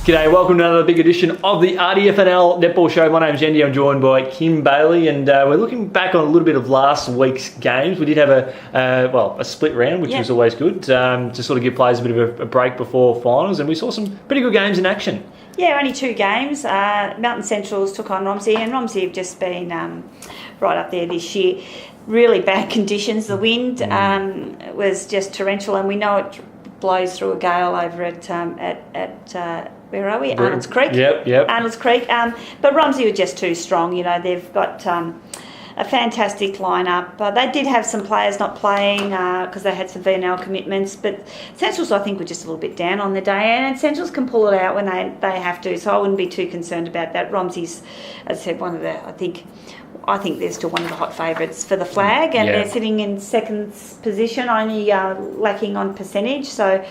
G'day, welcome to another big edition of the RDFNL Netball Show. My name's Yeendy, I'm joined by Kim Bailey, and we're looking back on a little bit of last week's games. We did have a split round, which was always good, to sort of give players a bit of a break before finals, and we saw some pretty good games in action. Yeah, only two games. Mountain Centrals took on Romsey, and Romsey have just been right up there this year. Really bad conditions. The wind was just torrential, and we know it blows through a gale over at where are we? Arnold's Creek. Yep. Arnold's Creek. But Romsey were just too strong. You know, they've got a fantastic lineup. They did have some players not playing because they had some VNL commitments. But Centrals, I think, were just a little bit down on the day. And Centrals can pull it out when they have to. So I wouldn't be too concerned about that. Romsey's, as I said, one of the, I think they're still one of the hot favourites for the flag, and they're sitting in second position, only lacking on percentage. So,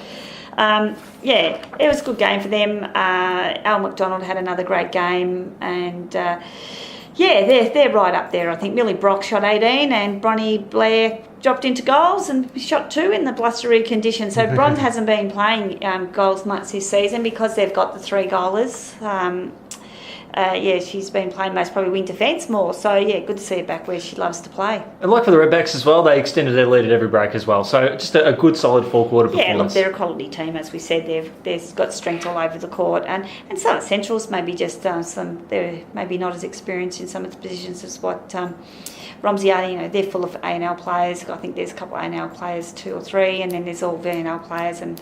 it was a good game for them. Al McDonald had another great game, and they're right up there. I think Millie Brock shot 18, and Bronnie Blair dropped into goals and shot 2 in the blustery conditions. So Bron hasn't been playing goals much this season because they've got the 3 goalers. She's been playing most probably wing defence more. So, good to see her back where she loves to play. And like for the Redbacks as well, they extended their lead at every break as well. So just a good, solid four-quarter performance. Yeah, look, they're a quality team, as we said. They've got strength all over the court. And some Centrals maybe just they're maybe not as experienced in some of the positions as what Romsey are. You know, they're full of A&L players. I think there's a couple of A&L players, 2 or 3, and then there's all VNL players. And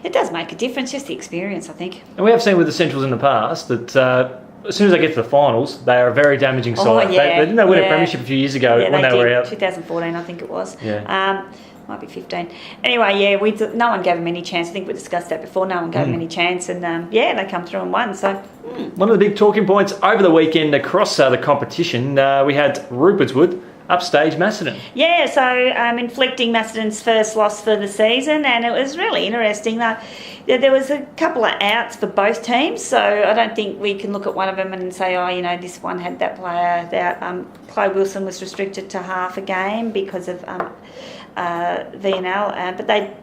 it does make a difference, just the experience, I think. And we have seen with the Centrals in the past that as soon as they get to the finals, they are a very damaging side. They didn't they win a premiership a few years ago when they were out? 2014, I think it was. Might be 15. Anyway, no one gave them any chance. I think we discussed that before. No one gave them any chance, and they come through and won. So one of the big talking points over the weekend across the competition, we had Rupertswood upstage Macedon. Yeah, so inflicting Macedon's first loss for the season, and it was really interesting that there was a couple of outs for both teams, so I don't think we can look at one of them and say, this one had that player out. Chloe Wilson was restricted to half a game because of VNL, but they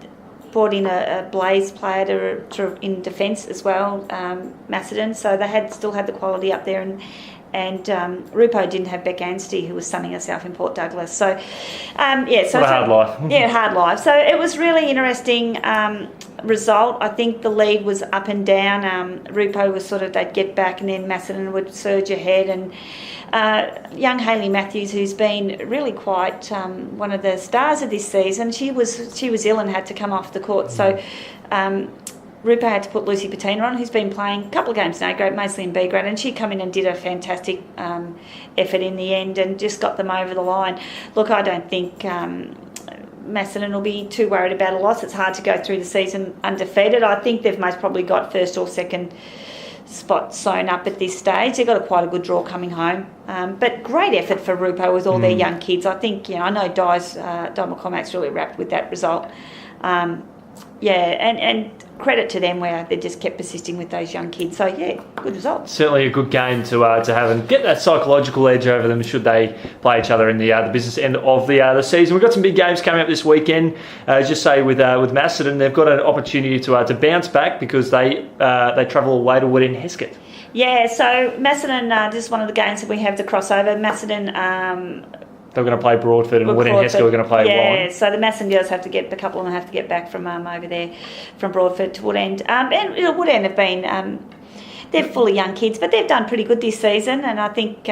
brought in a Blaze player to in defence as well, Macedon, so they still had the quality up there, and Rupo didn't have Beck Anstey, who was sunning herself in Port Douglas. So, so hard life. Hard life. So it was really interesting result. I think the lead was up and down. Rupo was they'd get back, and then Macedon would surge ahead. And young Hayley Matthews, who's been really quite one of the stars of this season, she was ill and had to come off the court. So. Rupa had to put Lucy Patina on, who's been playing a couple of games now, mostly in B grade, and she come in and did a fantastic effort in the end and just got them over the line. Look, I don't think Macedon will be too worried about a loss. It's hard to go through the season undefeated. I think they've most probably got first or second spot sewn up at this stage. They've got quite a good draw coming home. But great effort for Rupa with all their young kids. I think, I know Di McCormack's really wrapped with that result. And credit to them where they just kept persisting with those young kids. So, good result. Certainly a good game to have and get that psychological edge over them should they play each other in the business end of the season. We've got some big games coming up this weekend. Just say with Macedon, they've got an opportunity to bounce back because they travel away to Wood in Heskett. Yeah, so Macedon, this is one of the games that we have to cross over. Macedon... They're going to play Broadford, and Wood and Heskett are going to play Warren. Yeah, so the Macedon girls have to get, a couple of them have to get back from over there, from Broadford to Woodend. And Woodend have been, they're full of young kids, but they've done pretty good this season, and I think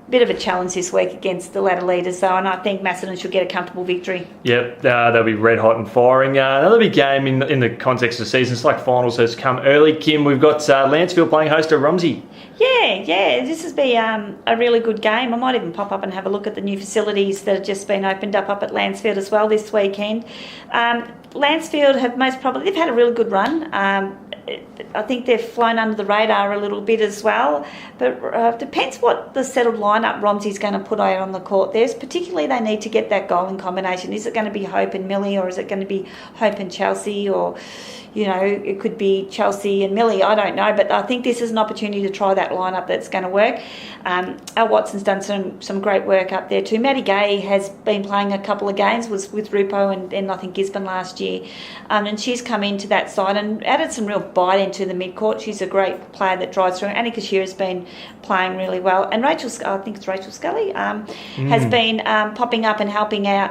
bit of a challenge this week against the ladder leaders, though, and I think Macedon should get a comfortable victory. Yep, they'll be red hot and firing. Another big game in the context of the season. It's like finals has come early. Kim, we've got Lancefield playing host to Romsey. Yeah, this has been a really good game. I might even pop up and have a look at the new facilities that have just been opened up at Lancefield as well this weekend. Lancefield have they've had a really good run. I think they've flown under the radar a little bit as well, but depends what the settled lineup Romsey's going to put out on the court. Particularly they need to get that goal in combination. Is it going to be Hope and Millie, or is it going to be Hope and Chelsea, or it could be Chelsea and Millie, I don't know, but I think this is an opportunity to try that lineup that's going to work. Al Watson's done some great work up there too. Maddie Gay has been playing a couple of games, was with Rupo and I think Gisborne last year, and she's come into that side and added some real bite into the mid-court. She's a great player that drives through. Annika Shearer's been playing really well. And Rachel, I think it's Rachel Scully, has been popping up and helping out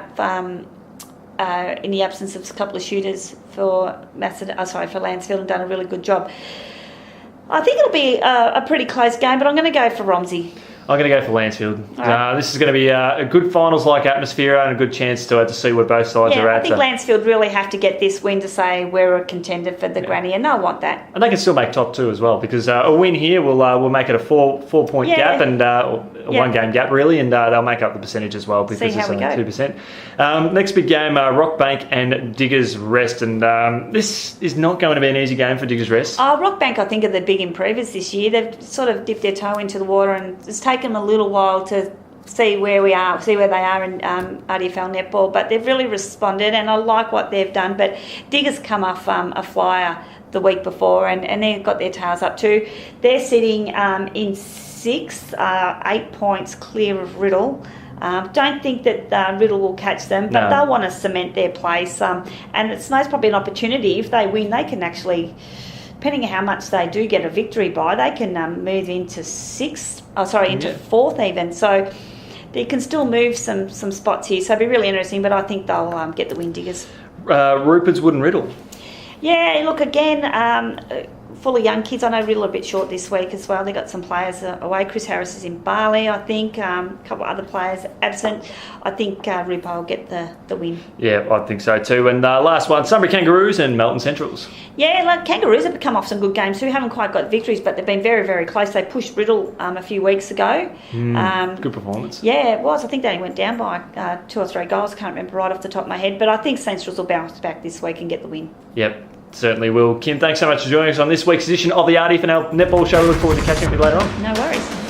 in the absence of a couple of shooters for Lansfield, and done a really good job. I think it'll be a pretty close game, but I'm going to go for Romsey. I'm going to go for Lansfield. Right. This is going to be a good finals-like atmosphere and a good chance to see where both sides are at. I think Lansfield really have to get this win to say we're a contender for the granny, and they'll want that. And they can still make top 2 as well, because a win here will make it a 4-point gap and a 1-game gap really, and they'll make up the percentage as well because it's only 2%. Next big game, Rockbank and Diggers Rest, and this is not going to be an easy game for Diggers Rest. Rockbank, I think, are the big improvers this year. They've sort of dipped their toe into the water, and it's taken them a little while to see where they are in RDFL netball, but they've really responded, and I like what they've done. But Diggers come off a flyer the week before, and they've got their tails up too. They're sitting in 6th, 8 points clear of Riddle. Don't think that Riddle will catch them, but they'll want to cement their place. And it's most probably an opportunity. If they win, they can actually, depending on how much they do get a victory by, they can move into 4th even. So they can still move some spots here. So it'll be really interesting, but I think they'll get the win, Diggers. Rupert's Wooden Riddle. Yeah, look, again, full of young kids. I know Riddle a bit short this week as well. They got some players away. Chris Harris is in Bali, I think. A couple of other players absent. I think Rupo will get the win. Yeah, I think so too. And last one, Sunbury Kangaroos and Melton Centrals. Yeah, like Kangaroos have come off some good games too. Haven't quite got victories, but they've been very, very close. They pushed Riddle a few weeks ago. Good performance. Yeah, it was. I think they only went down by 2 or 3 goals. Can't remember right off the top of my head. But I think Centrals will bounce back this week and get the win. Yep. Certainly will. Kim, thanks so much for joining us on this week's edition of the RDFNL Netball Show. We look forward to catching up with you later on. No worries.